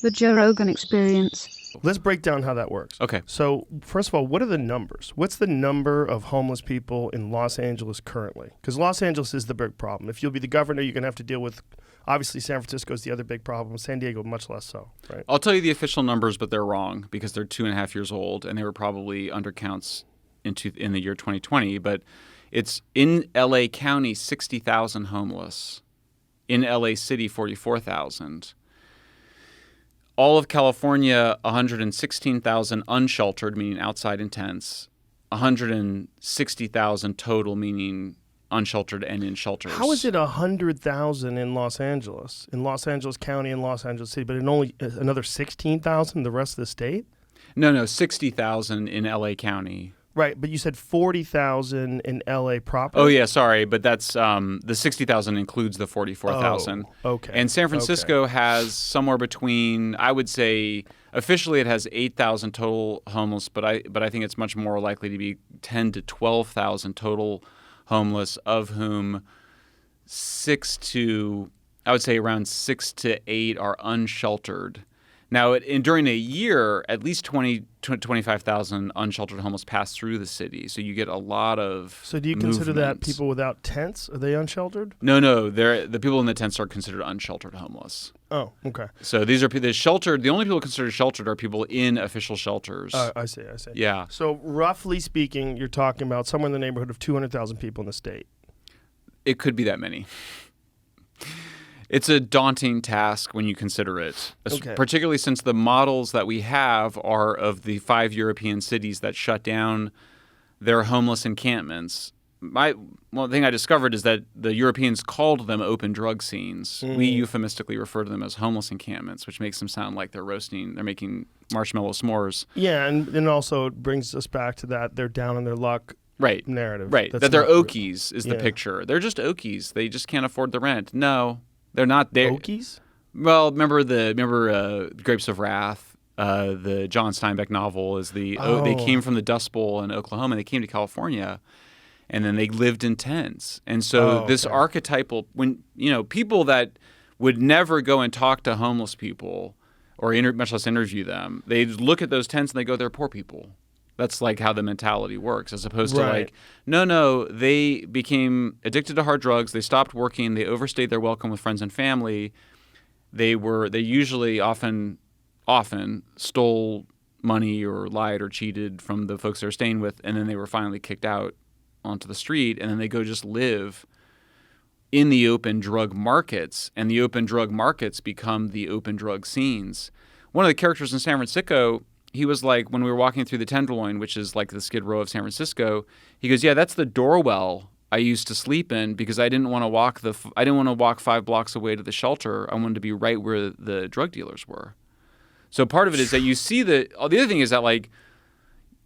The Joe Rogan Experience. Let's break down how that works. Okay. So, first of all, what are the numbers? What's the number of homeless people in Los Angeles currently? Because Los Angeles is the big problem. If you'll be the governor, you're going to have to deal with, obviously, San Francisco is the other big problem. San Diego, much less so, right? I'll tell you the official numbers, but they're wrong because they're 2.5 years old, and they were probably undercounts in the year 2020. But it's in L.A. County, 60,000 homeless. In L.A. City, 44,000. All of California, 116,000 unsheltered, meaning outside in tents. 160,000 total, meaning unsheltered and in shelters. How is it 100,000 in Los Angeles County and Los Angeles City, but in only another 16,000 in the rest of the state? No, 60,000 in L.A. County. Right, but you said 40,000 in L.A. proper. Oh, yeah, sorry, but that's the 60,000 includes the 44,000. Oh, okay. And San Francisco has somewhere between, I would say, officially it has 8,000 total homeless, but I think it's much more likely to be 10 to 12,000 total homeless, of whom I would say around 6 to 8 are unsheltered. Now, during a year, at least 20 to 25,000 unsheltered homeless pass through the city. So you get a lot of So do you consider that people without tents? Are they unsheltered? No. The people in the tents are considered unsheltered homeless. Oh, okay. So these are the sheltered. The only people considered sheltered are people in official shelters. I see. Yeah. So roughly speaking, you're talking about somewhere in the neighborhood of 200,000 people in the state. It could be that many. It's a daunting task when you consider it, particularly since the models that we have are of the 5 European cities that shut down their homeless encampments. One thing I discovered is that the Europeans called them open drug scenes. We euphemistically refer to them as homeless encampments, which makes them sound like they're making marshmallow s'mores. Yeah, and also it brings us back to that they're down on their luck narrative. Right, That's that they're not Okies is the picture. They're just Okies. They just can't afford the rent. No. They're not there. Okies? Well, remember Grapes of Wrath, the John Steinbeck novel is they came from the Dust Bowl in Oklahoma. They came to California, and then they lived in tents. And so this archetypal, when people that would never go and talk to homeless people or much less interview them, they look at those tents and they go, "They're poor people." That's like how the mentality works, as opposed to like, no, they became addicted to hard drugs. They stopped working. They overstayed their welcome with friends and family. They usually often stole money or lied or cheated from the folks they were staying with, and then they were finally kicked out onto the street, and then they go just live in the open drug markets, and the open drug markets become the open drug scenes. One of the characters in San Francisco, he was like, when we were walking through the Tenderloin, which is like the Skid Row of San Francisco, he goes, "Yeah, that's the doorwell I used to sleep in because I didn't want to walk 5 blocks away to the shelter. I wanted to be right where the drug dealers were." So part of it is that you see the other thing is that like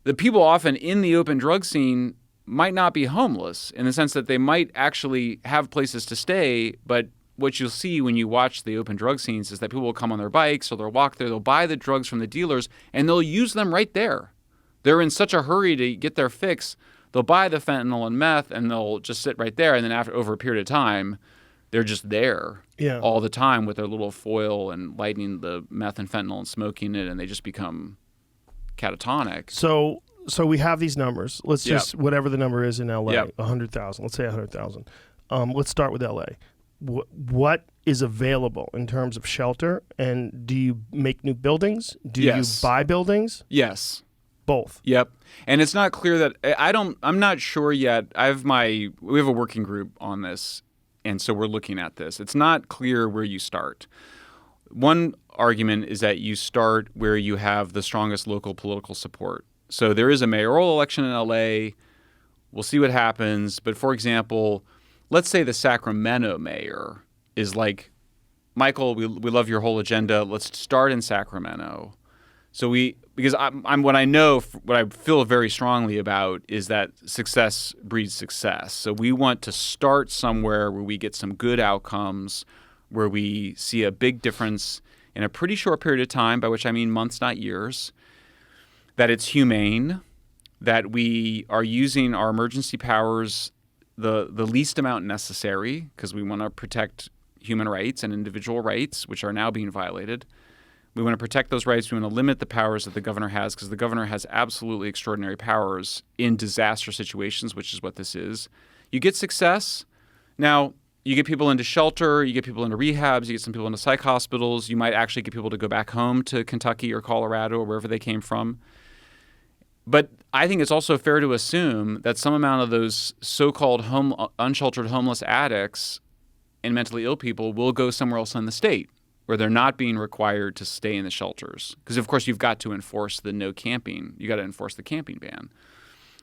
the people often in the open drug scene might not be homeless in the sense that they might actually have places to stay, but what you'll see when you watch the open drug scenes is that people will come on their bikes or they'll walk there, they'll buy the drugs from the dealers, and they'll use them right there. They're in such a hurry to get their fix, they'll buy the fentanyl and meth, and they'll just sit right there, and then over a period of time, they're just there all the time with their little foil and lighting the meth and fentanyl and smoking it, and they just become catatonic. So we have these numbers. Let's just, whatever the number is in L.A., 100,000. Let's say 100,000. Let's start with L.A. What is available in terms of shelter, and do you make new buildings? Do you buy buildings? Yes. Both. Yep. And it's not clear that I'm not sure yet. We have a working group on this, and so we're looking at this. It's not clear where you start. One argument is that you start where you have the strongest local political support. So there is a mayoral election in LA. We'll see what happens. But for example, let's say the Sacramento mayor is like, "Michael, we love your whole agenda. Let's start in Sacramento." So because what I feel very strongly about is that success breeds success. So we want to start somewhere where we get some good outcomes, where we see a big difference in a pretty short period of time, by which I mean months, not years, that it's humane, that we are using our emergency powers the least amount necessary because we want to protect human rights and individual rights, which are now being violated. We want to protect those rights. We want to limit the powers that the governor has, because the governor has absolutely extraordinary powers in disaster situations, which is what this is. You get success. Now, you get people into shelter, you get people into rehabs, you get some people into psych hospitals. You might actually get people to go back home to Kentucky or Colorado or wherever they came from. But I think it's also fair to assume that some amount of those so-called unsheltered homeless addicts and mentally ill people will go somewhere else in the state where they're not being required to stay in the shelters. Because, of course, you've got to enforce the no camping. You got to enforce the camping ban.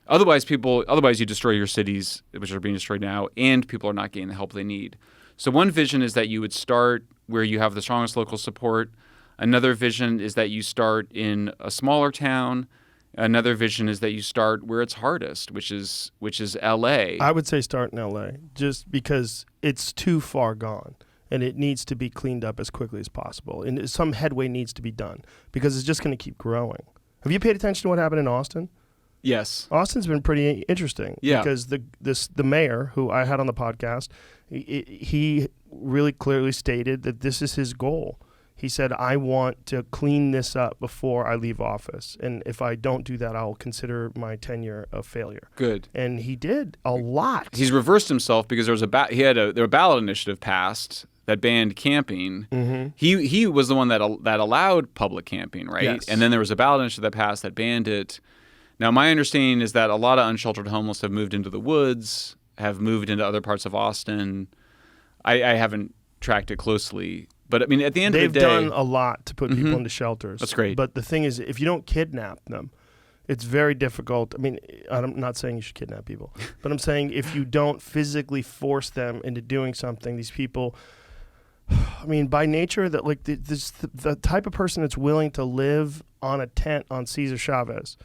Otherwise, you destroy your cities, which are being destroyed now, and people are not getting the help they need. So one vision is that you would start where you have the strongest local support. Another vision is that you start in a smaller town. Another vision is that you start where it's hardest, which is L.A. I would say start in L.A. just because it's too far gone, and it needs to be cleaned up as quickly as possible. And some headway needs to be done because it's just going to keep growing. Have you paid attention to what happened in Austin? Yes. Austin's been pretty interesting. Yeah. Because the mayor, who I had on the podcast, he really clearly stated that this is his goal. He said, I want to clean this up before I leave office. And if I don't do that, I'll consider my tenure a failure. Good. And he did a lot. He's reversed himself because there was a ballot initiative passed that banned camping. Mm-hmm. He was the one that allowed public camping, right? Yes. And then there was a ballot initiative that passed that banned it. Now, my understanding is that a lot of unsheltered homeless have moved into the woods, have moved into other parts of Austin. I haven't tracked it closely. But, I mean, at the end of the day... They've done a lot to put people into shelters. That's great. But the thing is, if you don't kidnap them, it's very difficult. I mean, I'm not saying you should kidnap people. But I'm saying if you don't physically force them into doing something, these people... I mean, by nature, that like the type of person that's willing to live on a tent on Cesar Chavez...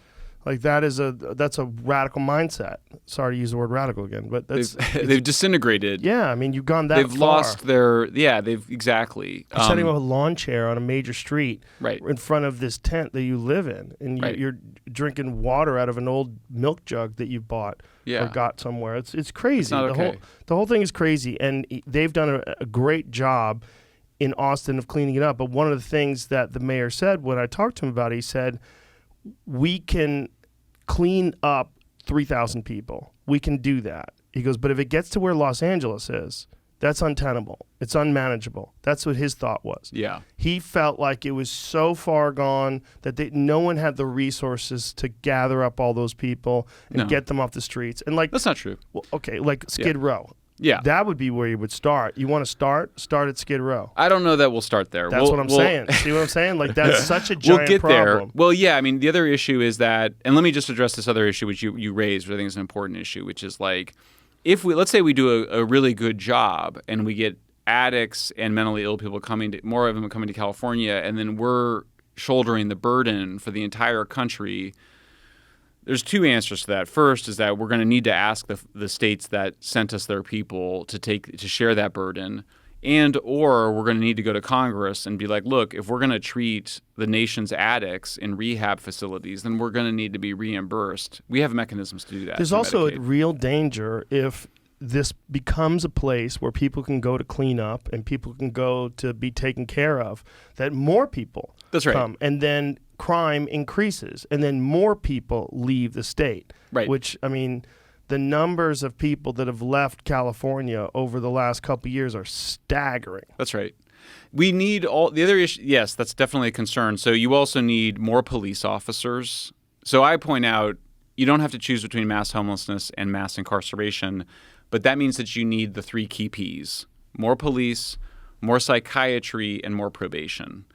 Like that's a radical mindset. Sorry to use the word radical again, but they've disintegrated. Yeah, I mean you've gone that far. They've lost their exactly. You're setting up a lawn chair on a major street, right, in front of this tent that you live in, and you're drinking water out of an old milk jug that you bought or got somewhere. It's crazy. It's not okay. The whole thing is crazy, and they've done a great job in Austin of cleaning it up. But one of the things that the mayor said when I talked to him about it, he said, we can clean up 3,000 people. We can do that. He goes, but if it gets to where Los Angeles is, that's untenable. It's unmanageable. That's what his thought was. Yeah. He felt like it was so far gone that no one had the resources to gather up all those people and get them off the streets. And like that's not true. Well, okay, like Skid Row. Yeah. That would be where you would start. You want to start at Skid Row. I don't know that we'll start there. That's what I'm saying. See what I'm saying? Like, that's such a giant we'll get problem. there. Well, yeah, I mean, the other issue is that, and let me just address this other issue which you raised, which I think is an important issue, which is like, let's say we do a really good job and we get addicts and mentally ill people more of them coming to California, and then we're shouldering the burden for the entire country. There's two answers to that. First is that we're going to need to ask the states that sent us their people to share that burden, or we're going to need to go to Congress and be like, look, if we're going to treat the nation's addicts in rehab facilities, then we're going to need to be reimbursed. We have mechanisms to do that. There's also a real danger if this becomes a place where people can go to clean up and people can go to be taken care of, that more people come, and then crime increases, and then more people leave the state. Right. Which, I mean, the numbers of people that have left California over the last couple of years are staggering. That's right. We need all the other issues. Yes, that's definitely a concern. So you also need more police officers. So I point out, you don't have to choose between mass homelessness and mass incarceration, but that means that you need the three key Ps: more police, more psychiatry, and more probation.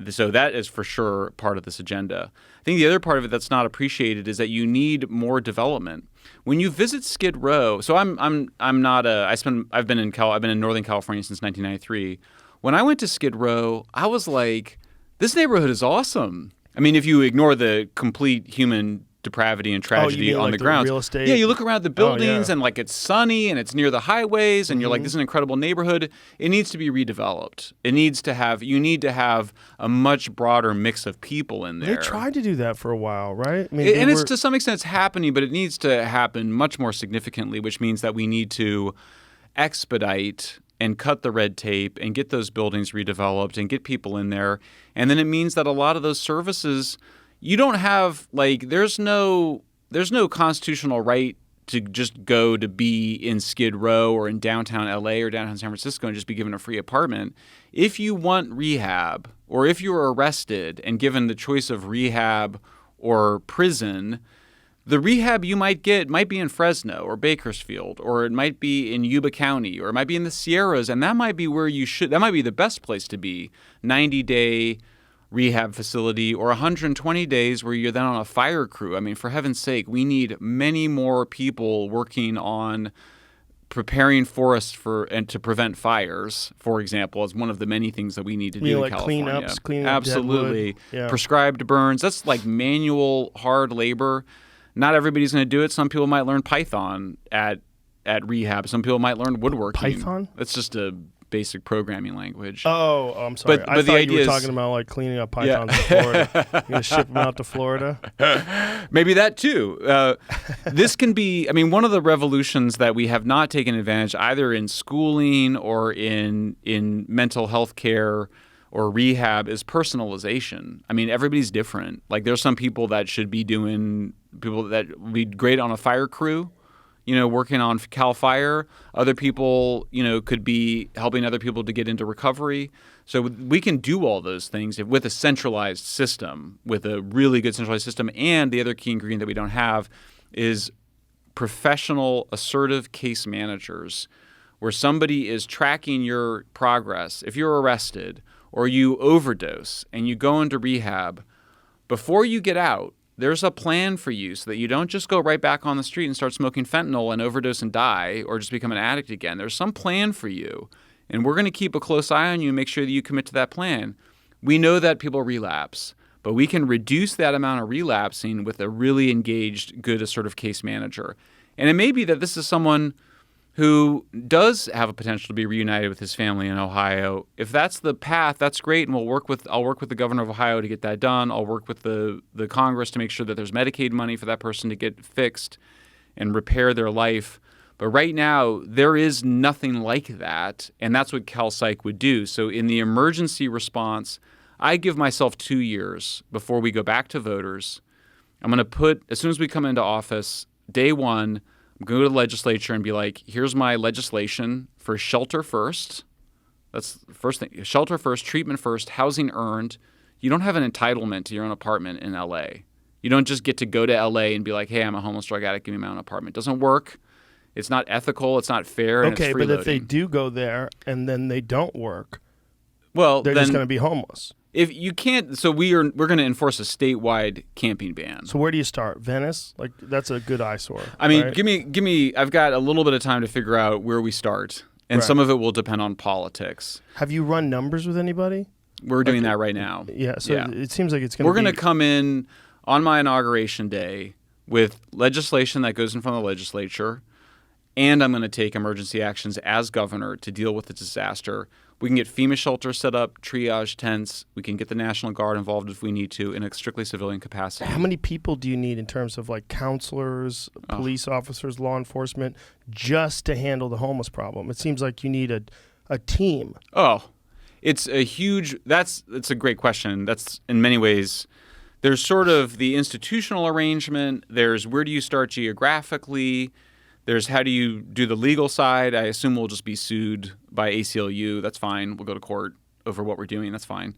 So that is for sure part of this agenda. I think the other part of it that's not appreciated is that you need more development. When you visit Skid Row, so I've been in Northern California since 1993. When I went to Skid Row, I was like, this neighborhood is awesome. I mean, if you ignore the complete human depravity and tragedy on the grounds. Real estate? Yeah, you look around the buildings and like it's sunny and it's near the highways and you're like, this is an incredible neighborhood. It needs to be redeveloped. You need to have a much broader mix of people in there. They tried to do that for a while, right? I mean, it's to some extent it's happening, but it needs to happen much more significantly, which means that we need to expedite and cut the red tape and get those buildings redeveloped and get people in there. And then it means that a lot of those services, you don't have there's no constitutional right to just go to be in Skid Row or in downtown LA or downtown San Francisco and just be given a free apartment. If you want rehab, or if you were arrested and given the choice of rehab or prison, the rehab you might get might be in Fresno or Bakersfield, or it might be in Yuba County, or it might be in the Sierras, and that might be where that might be the best place to be. 90-day rehab facility, or 120 days where you're then on a fire crew. I mean, for heaven's sake, we need many more people working on preparing forests and to prevent fires, for example, is one of the many things that we need to do in California. Cleaning up absolutely. Deadwood. Yeah. Prescribed burns. That's like manual, hard labor. Not everybody's going to do it. Some people might learn Python at rehab. Some people might learn woodworking. Python? That's just a basic programming language. Oh, I'm sorry. But I the thought idea you were is, talking about cleaning up pythons in Florida. You're going to ship them out to Florida? Maybe that too. This can be, one of the revolutions that we have not taken advantage either in schooling or in mental health care or rehab is personalization. Everybody's different. There's some people that would be great on a fire crew, working on Cal Fire. Other people, could be helping other people to get into recovery. So we can do all those things with a centralized system, with a really good centralized system. And the other key ingredient that we don't have is professional, assertive case managers, where somebody is tracking your progress. If you're arrested or you overdose and you go into rehab, before you get out, there's a plan for you so that you don't just go right back on the street and start smoking fentanyl and overdose and die or just become an addict again. There's some plan for you, and we're going to keep a close eye on you and make sure that you commit to that plan. We know that people relapse, but we can reduce that amount of relapsing with a really engaged, good, assertive case manager. And it may be that this is someone who does have a potential to be reunited with his family in Ohio. If that's the path, that's great, and I'll work with the governor of Ohio to get that done. I'll work with the Congress to make sure that there's Medicaid money for that person to get fixed and repair their life. But right now, there is nothing like that, and that's what CalPsych would do. So in the emergency response, I give myself 2 years before we go back to voters. I'm going to as soon as we come into office, day one, I'm going to go to the legislature and be like, here's my legislation for shelter first. That's the first thing. Shelter first, treatment first, housing earned. You don't have an entitlement to your own apartment in L.A. You don't just get to go to L.A. and be like, hey, I'm a homeless drug addict, give me my own apartment. It doesn't work. It's not ethical. It's not fair. And okay, it's but if they do go there and then they don't work, they're just going to be homeless. If you can't, so we're going to enforce a statewide camping ban. So where do you start? Venice? That's a good eyesore. Right? Right? give me. I've got a little bit of time to figure out where we start, and some of it will depend on politics. Have you run numbers with anybody? We're doing that right now. Yeah. So it seems like it's going to. We're going to come in on my inauguration day with legislation that goes in front of the legislature, and I'm going to take emergency actions as governor to deal with the disaster. We can get FEMA shelters set up, triage tents. We can get the National Guard involved if we need to in a strictly civilian capacity. How many people do you need in terms of counselors, police officers, law enforcement, just to handle the homeless problem? It seems like you need a team. Oh, it's a huge – it's a great question. That's in many ways – there's sort of the institutional arrangement. There's where do you start geographically. There's how do you do the legal side. I assume we'll just be sued by ACLU. That's fine. We'll go to court over what we're doing. That's fine.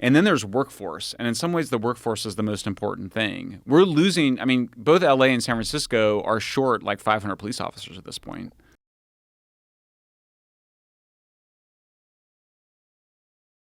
And then there's workforce. And in some ways, the workforce is the most important thing. We're losing – both LA and San Francisco are short 500 police officers at this point.